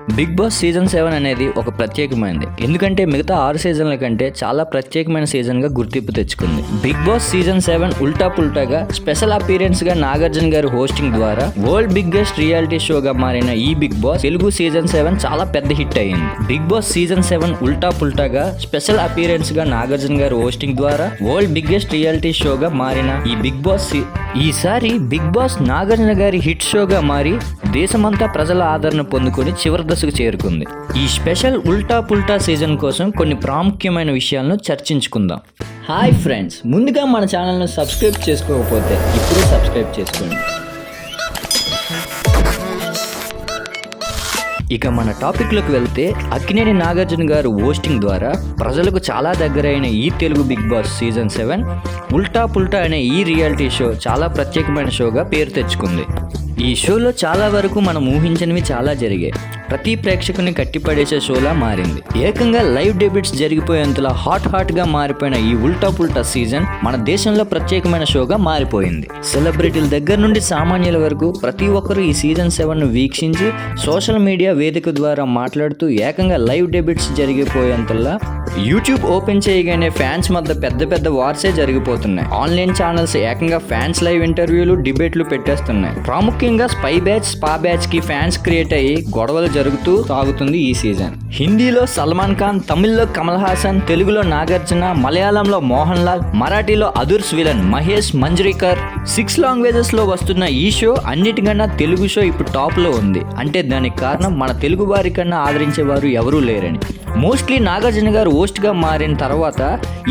Big boss season 7 అనేది ఒక ప్రత్యేకమైనది. ఎందుకంటే మిగతా 6 సీజన్ల కంటే చాలా ప్రత్యేకమైన సీజన్ గా గుర్తింపు తెచ్చుకుంది. బిగ్ బాస్ సీజన్ 7 ఉల్టా పుల్టాగా స్పెషల్ అపీరెన్స్ గా నాగార్జున గారి హోస్టింగ్ ద్వారా వరల్డ్ బిగ్గెస్ట్ రియాలిటీ షోగా మారిన ఈ బిగ్ బాస్ తెలుగు సీజన్ 7 చాలా పెద్ద హిట్ అయ్యింది. బిగ్ బాస్ సీజన్ 7 ఉల్టా పుల్టాగా స్పెషల్ అపీరెన్స్ గా నాగార్జున గారి హోస్టింగ్ ద్వారా వరల్డ్ బిగ్గెస్ట్ రియాలిటీ షోగా మారిన ఈ బిగ్ బాస్ ఈసారి బిగ్ బాస్ నాగార్జున గారి హిట్ షోగా మారి దేశమంతా ప్రజల ఆదరణ పొందుకొని చివరి దశకు చేరుకుంది. ఈ స్పెషల్ ఉల్టా పుల్టా సీజన్ కోసం కొన్ని ప్రాముఖ్యమైన విషయాలను చర్చించుకుందాం. హాయ్ ఫ్రెండ్స్, ముందుగా మన ఛానల్ను సబ్స్క్రైబ్ చేసుకోకపోతే ఇప్పుడే సబ్స్క్రైబ్ చేసుకోండి. ఇక మన టాపిక్లోకి వెళ్తే, అక్కినేని నాగార్జున గారు హోస్టింగ్ ద్వారా ప్రజలకు చాలా దగ్గరైన ఈ తెలుగు బిగ్ బాస్ సీజన్ 7 ఉల్టా పుల్టా అనే ఈ రియాలిటీ షో చాలా ప్రత్యేకమైన షోగా పేరు తెచ్చుకుంది. ఈ షోలో చాలా వరకు మనం ఊహించనివి చాలా జరిగాయి. ప్రతి ప్రేక్షకుని కట్టిపడేసే షోలా మారింది. ఏకంగా లైవ్ డెబ్యూట్స్ జరిగిపోయేంతలా హాట్ గా మారిపోయిన ఈ ఉల్టా పుల్టా సీజన్ మన దేశంలో ప్రత్యేకమైన షోగా మారిపోయింది. సెలబ్రిటీల దగ్గర నుండి సామాన్యుల వరకు ప్రతి ఒక్కరూ ఈ సీజన్ 7 వీక్షించి సోషల్ మీడియా వేదిక ద్వారా మాట్లాడుతూ ఏకంగా లైవ్ డెబ్యూట్స్ జరిగిపోయేంతలా యూట్యూబ్ ఓపెన్ చేయగానే ఫ్యాన్స్ మధ్య పెద్ద వార్సే జరిగిపోతున్నాయి. ఆన్లైన్ ఛానల్స్ ఏకంగా ఫ్యాన్స్ లైవ్ ఇంటర్వ్యూలు, డిబేట్లు పెట్టేస్తున్నాయి. ప్రాముఖ్యంగా స్పై బ్యాచ్, స్పా బ్యాచ్ కి ఫ్యాన్స్ క్రియేట్ అయ్యి గొడవలు జరుగుతూ సాగుతుంది ఈ సీజన్. హిందీలో సల్మాన్ ఖాన్, తమిళ్లో కమల్ హాసన్, తెలుగులో నాగార్జున, మలయాళంలో మోహన్ లాల్, మరాఠీలో అదుర్స్ విలన్ మహేష్ మంజ్రీకర్, 6 లాంగ్వేజెస్ లో వస్తున్న ఈ షో అన్నిటికన్నా తెలుగు షో ఇప్పుడు టాప్ లో ఉంది. అంటే దానికి కారణం మన తెలుగు వారి కన్నా ఆదరించేవారు ఎవరూ లేరని. మోస్ట్లీ నాగార్జున గారు హోస్ట్ గా మారిన తర్వాత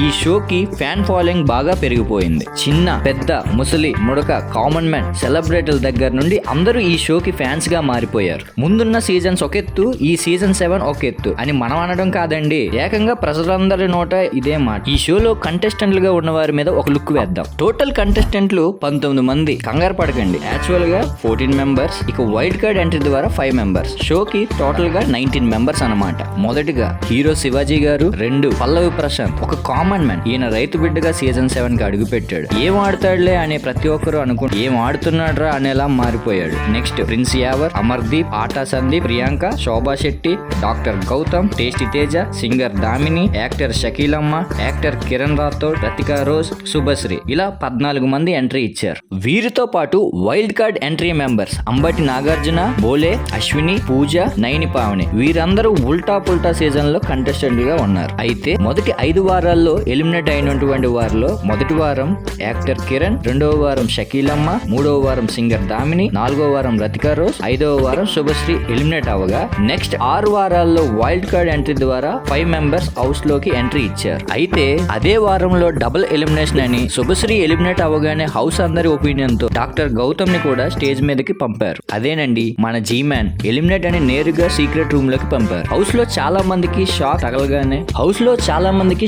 ఈ షోకి ఫ్యాన్ ఫాలోయింగ్ బాగా పెరిగిపోయింది. చిన్న, పెద్ద, ముసలి, ముడక, కామన్ మ్యాన్, సెలబ్రిటీల దగ్గర నుండి అందరూ ఈ షోకి ఫ్యాన్స్ గా మారిపోయారు. ముందున్న సీజన్స్ ఒక ఎత్తు, ఈ సీజన్ 7 ఒక ఎత్తు అని మనం అనడం కాదండి, ఏకంగా ప్రజలందరి నోట ఇదే మాట. ఈ షోలో కంటెస్టెంట్లుగా ఉన్న వారి మీద ఒక లుక్ వేద్దాం. టోటల్ కంటెస్టెంట్లు 19 మంది. కంగారు పడకండి, యాక్చువల్ గా 14 మెంబర్స్. ఇక వైల్డ్ కార్డ్ ఎంట్రీ ద్వారా 5 మెంబర్స్. షోకి టోటల్ గా 19 మెంబర్స్ అన్నమాట. మొదటిగా హీరో శివాజీ గారు. 2 పల్లవి ప్రశాంత్, ఒక కామన్ మ్యాన్. ఈయన రైతు బిడ్డగా సీజన్ 7 కి అడుగు పెట్టాడు. ఏం ఆడుతాడులే అనే ప్రతి ఒక్కరు అనుకుంటూ ఏం ఆడుతున్నాడ్రా అనేలా మారిపోయాడు. Next Prince Yawar, Amardeep, Aata Sandeep, Priyanka, Shobha Shetty, doctor Gautham, tasty Teja, singer Damini, actor షకీలమ్మ, యాక్టర్ కిరణ్ రాథోడ్, రతికా రోజ్, శుభశ్రీ, ఇలా 14 మంది ఎంట్రీ ఇచ్చారు. వీరితో పాటు wild card entry members Ambati Nagarjuna, Bhole, Ashwini, Pooja, Naini Pavani, వీరందరూ ఉల్టా పుల్టా సీజన్ లో కంటెస్టెంట్ గా ఉన్నారు. అయితే మొదటి 5 వారాల్లో ఎలిమినేట్ అయినటువంటి వారిలో మొదటి వారం యాక్టర్ కిరణ్, 2వ వారం షకీలమ్మ, 3వ వారం సింగర్ దామిని, 4వ వారం రతికా రోజ్, 5వ వారం శుభశ్రీ ఎలిమినేట్ అవగా నెక్స్ట్ 6 వారాల్లో వైల్డ్ కార్డ్ ఎంట్రీ ద్వారా 5 మెంబర్స్ హౌస్ లోకి ఎంట్రీ ఇచ్చారు. అయితే అదే వారంలో డబుల్ ఎలిమినేషన్ అని శుభశ్రీ ఎలిమినేట్ అవగానే హౌస్ అందరి ఒపీనియన్ తో డాక్టర్ గౌతమ్ ని కూడా స్టేజ్ మీదకి పంపారు. అదేనండి మన జీ మ్యాన్ ఎలిమినేట్ అని నేరుగా సీక్రెట్ రూమ్ లోకి పంపారు. హౌస్ లో చాలా మందికి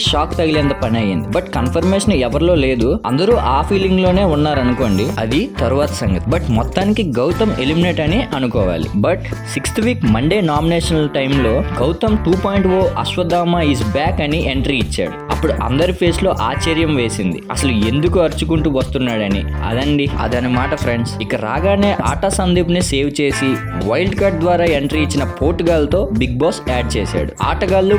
షాక్ తగిలేంత పని అయ్యింది. బట్ కన్ఫర్మేషన్ ఎవరిలో లేదు, అందరూ ఆ ఫీలింగ్ లోనే ఉన్నారనుకోండి, అది తరువాత సంగతి. బట్ మొత్తానికి గౌతమ్ ఎలిమినేట్ అని అనుకోవాలి. But 6th week Monday nomination టైంలో గౌతమ్ 2.0 అశ్వత్థామ ఈజ్ బ్యాక్ అని ఎంట్రీ ఇచ్చాడు. అప్పుడు అందరి ఫేస్ లో ఆశ్చర్యం వేసింది, అసలు ఎందుకు అరుచుకుంటూ వస్తున్నాడని. అదనమాట ఫ్రెండ్స్. ఇక రాగానే ఆటా సందీప్ ని సేవ్ చేసి వైల్డ్ కార్డ్ ద్వారా ఎంట్రీ ఇచ్చిన పోర్టుగాల్ తో బిగ్ బాస్ యాడ్ చేశాడు. ఆటగాళ్ళు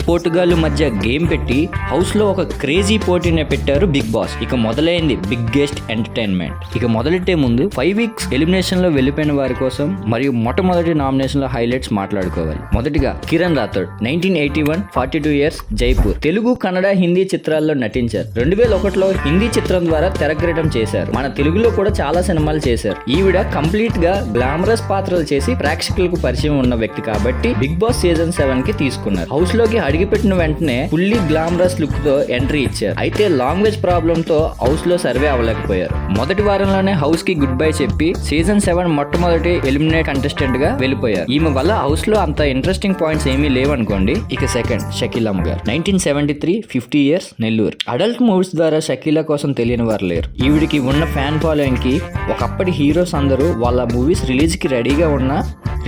పోర్టుగాళ్ళు మధ్య గేమ్ పెట్టి హౌస్ లో ఒక క్రేజీ పోటీనే పెట్టారు బిగ్ బాస్. ఇక మొదలైంది బిగ్గెస్ట్ ఎంటర్టైన్మెంట్. ఇక మొదలెట్టే ముందు 5 వీక్స్ ఎలిమినేషన్ లో వెళ్ళిపోయిన వారి కోసం మరియు మొట్టమొదటి నామినేషన్ లో హైలైట్స్ మాట్లాడుకోవాలి. మొదటిగా కిరణ్ రాథోడ్, 1981, 42 ఇయర్స్, జైపూర్. తెలుగు, కన్నడ, హిందీ చిత్రాల్లో నటించారు. 2001లో హిందీ చిత్రం ద్వారా తెరగ్రేటం చేశారు. మన తెలుగులో కూడా చాలా సినిమాలు చేశారు. ఈవిడ కంప్లీట్ గా గ్లామరస్ పాత్రలు చేసి ప్రేక్షకులకు పరిచయం ఉన్న వ్యక్తి కాబట్టి బిగ్ బాస్ సీజన్ 7 కి తీసుకున్నారు. హౌస్ లోకి అడిగిపెట్టిన వెంటనే ఫుల్లీ గ్లామరస్ లుక్ తో ఎంట్రీ ఇచ్చారు. అయితే లాంగ్వేజ్ ప్రాబ్లమ్ తో హౌస్ లో సర్వే అవ్వలేకపోయారు. మొదటి వారంలోనే హౌస్ కి గుడ్ బై చెప్పి సీజన్ 7 మొట్టమొదటి ఎలిమినేట్ కంటెస్టెంట్ గా వెళ్ళిపోయారు. ఈమె వల్ల హౌస్ లో అంత ఇంట్రెస్టింగ్ పాయింట్స్ ఏమీ లేవనుకోండి. ఇక సెకండ్ షకీలమ్మ గారు, 1973, 50 ఇయర్స్, నెల్లూరు. అడల్ట్ మూవీస్ ద్వారా షకీలా కోసం తెలియని వారు లేరు. ఈవిడికి ఉన్న ఫ్యాన్ ఫాలోయింగ్ కి ఒకప్పటి హీరోస్ అందరూ వాళ్ళ మూవీస్ రిలీజ్ కి రెడీగా ఉన్నా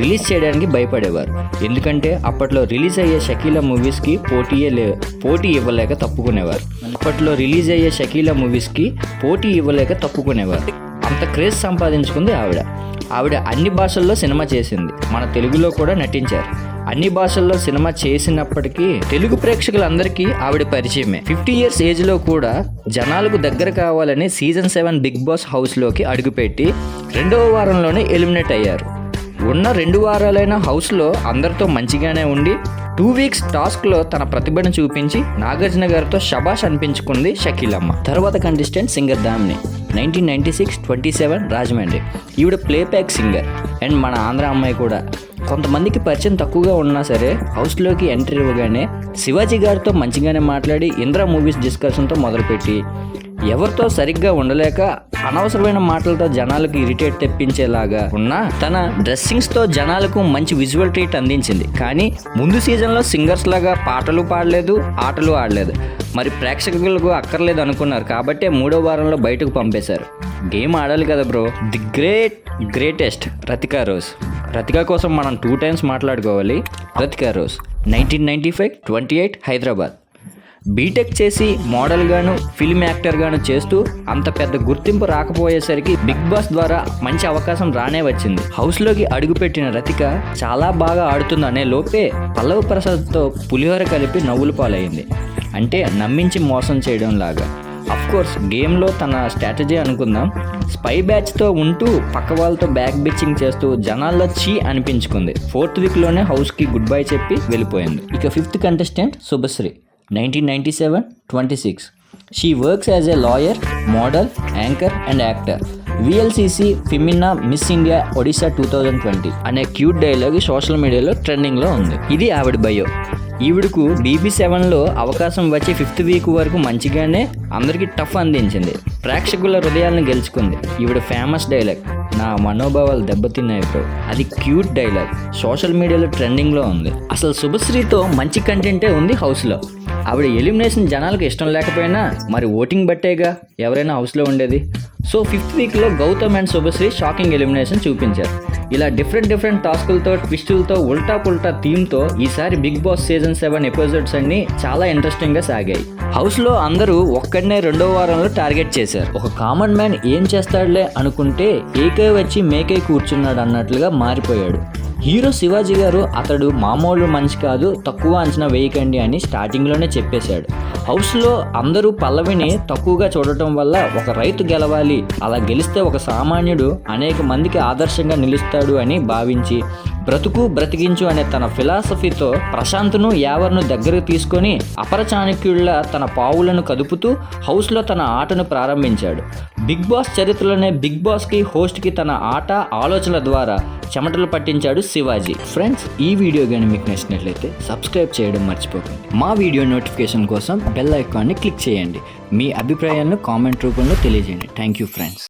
రిలీజ్ చేయడానికి భయపడేవారు. ఎందుకంటే అప్పట్లో రిలీజ్ అయ్యే షకీలా మూవీస్ కి పోటీ ఇవ్వలేక తప్పుకునేవారు. అంత క్రేజ్ సంపాదించుకుంది ఆవిడ. ఆవిడ అన్ని భాషల్లో సినిమా చేసింది, మన తెలుగులో కూడా నటించారు. అన్ని భాషల్లో సినిమా చేసినప్పటికీ తెలుగు ప్రేక్షకులందరికీ ఆవిడ పరిచయమే. 50 years ఏజ్లో కూడా జనాలకు దగ్గర కావాలని సీజన్ 7 బిగ్ బాస్ హౌస్లోకి అడుగుపెట్టి 2వ వారంలోనే ఎలిమినేట్ అయ్యారు. ఉన్న 2 వారాలైన హౌస్లో అందరితో మంచిగానే ఉండి 2 weeks టాస్క్లో తన ప్రతిభను చూపించి నాగార్జున గారితో శబాష్ అనిపించుకుంది షకీలమ్మ. తర్వాత కంటెస్టెంట్ సింగర్ దామిని, 1996 27 రాజమండ్రి. ఈవిడ ప్లేబ్యాక్ సింగర్ అండ్ మన ఆంధ్ర అమ్మాయి కూడా. కొంతమందికి పరిచయం తక్కువగా ఉన్నా సరే హౌస్లోకి ఎంట్రీ ఇవ్వగానే శివాజీ గారితో మంచిగానే మాట్లాడి ఇంద్ర మూవీస్ డిస్కషన్తో మొదలుపెట్టి ఎవరితో సరిగ్గా ఉండలేక అనవసరమైన మాటలతో జనాలకు ఇరిటేట్ తెప్పించేలాగా ఉన్న తన డ్రెస్సింగ్స్తో జనాలకు మంచి విజువల్ ట్రీట్ అందించింది. కానీ ముందు సీజన్లో సింగర్స్ లాగా పాటలు పాడలేదు, ఆటలు ఆడలేదు. మరి ప్రేక్షకులకు అక్కర్లేదు అనుకున్నారు కాబట్టి 3వ వారంలో బయటకు పంపేశారు. గేమ్ ఆడాలి కదా bro. The greatest Rathika rose. Rathika కోసం మనం 2 times మాట్లాడుకోవాలి. రతికా రోజ్ 1995 28 హైదరాబాద్. బీటెక్ చేసి మోడల్గాను ఫిల్మ్ యాక్టర్గాను చేస్తూ అంత పెద్ద గుర్తింపు రాకపోయేసరికి బిగ్ బాస్ ద్వారా మంచి అవకాశం రానే వచ్చింది. హౌస్లోకి అడుగుపెట్టిన రతిక చాలా బాగా ఆడుతుంది అనే లోపే పల్లవి ప్రసాద్తో పులిహోర కలిపి నవ్వులు పాలైంది. అంటే నమ్మించి మోసం చేయడం లాగా. అఫ్కోర్స్ గేమ్లో తన స్ట్రాటజీ అనుకుందాం. స్పై బ్యాచ్తో ఉంటూ పక్క వాళ్ళతో బ్యాక్ బిచ్చింగ్ చేస్తూ జనాల్లో చీ అనిపించుకుంది. 4th weekలోనే హౌస్కి గుడ్ బై చెప్పి వెళ్ళిపోయింది. ఇక 5th contestant Subhashree, 1997 26. She works as a lawyer, model, anchor and actor. VLCC Femina Miss India Odisha 2020 అనే క్యూట్ డైలాగ్ సోషల్ మీడియాలో ట్రెండింగ్లో ఉంది. ఇది ఆవిడ బయో. ఈవిడకు BB7లో అవకాశం వచ్చి 5th week వరకు మంచిగానే అందరికీ టఫ్ అందించింది. ప్రేక్షకుల హృదయాలను గెలుచుకుంది. ఈవిడ ఫేమస్ డైలాగ్, నా మనోభావాలు దెబ్బతిన్నాయి బ్రో. అది క్యూట్ డైలాగ్ సోషల్ మీడియాలో ట్రెండింగ్లో ఉంది. అసలు శుభశ్రీతో మంచి కంటెంటే ఉంది హౌస్లో. ఆవిడ ఎలిమినేషన్ జనాలకు ఇష్టం లేకపోయినా మరి ఓటింగ్ బట్టేగా ఎవరైనా హౌస్లో ఉండేది. సో 5th weekలో Gautham and Subhashree shocking elimination చూపించారు. ఇలా డిఫరెంట్ టాస్కులతో ట్విస్టులతో ఉల్టా పుల్టా థీమ్తో ఈసారి బిగ్ బాస్ సీజన్ 7 ఎపిసోడ్స్ అన్ని చాలా ఇంట్రెస్టింగ్గా సాగాయి. హౌస్లో అందరూ ఒక్కడనే 2వ వారంలో టార్గెట్ చేశారు. ఒక కామన్ మ్యాన్ ఏం చేస్తాడులే అనుకుంటే ఏకై వచ్చి మేకై కూర్చున్నాడు అన్నట్లుగా మారిపోయాడు. హీరో శివాజీ గారు అతడు మామూలు మనిషి కాదు, తక్కువ అంచనా వేయకండి అని స్టార్టింగ్లోనే చెప్పేశాడు. హౌస్లో అందరూ పల్లవిని తక్కువగా చూడటం వల్ల ఒక రైతు గెలవాలి, అలా గెలిస్తే ఒక సామాన్యుడు అనేక మందికి ఆదర్శంగా నిలుస్తాడు అని భావించి బ్రతికించు అనే తన ఫిలాసఫీతో ప్రశాంత్ను యావర్ను దగ్గరకు తీసుకొని అపర చాణక్యుడిలా తన పావులను కదుపుతూ హౌస్లో తన ఆటను ప్రారంభించాడు. బిగ్ బాస్ చరిత్రలోనే బిగ్ బాస్కి హోస్ట్కి తన ఆట ఆలోచనల ద్వారా చెమటలు పట్టించాడు శివాజీ. ఫ్రెండ్స్, ఈ వీడియో కానీ మీకు నచ్చినట్లయితే సబ్స్క్రైబ్ చేయడం మర్చిపోకండి. మా వీడియో నోటిఫికేషన్ కోసం బెల్ ఐకాన్ని క్లిక్ చేయండి. మీ అభిప్రాయాలను కామెంట్ రూపంలో తెలియజేయండి. Thank you friends.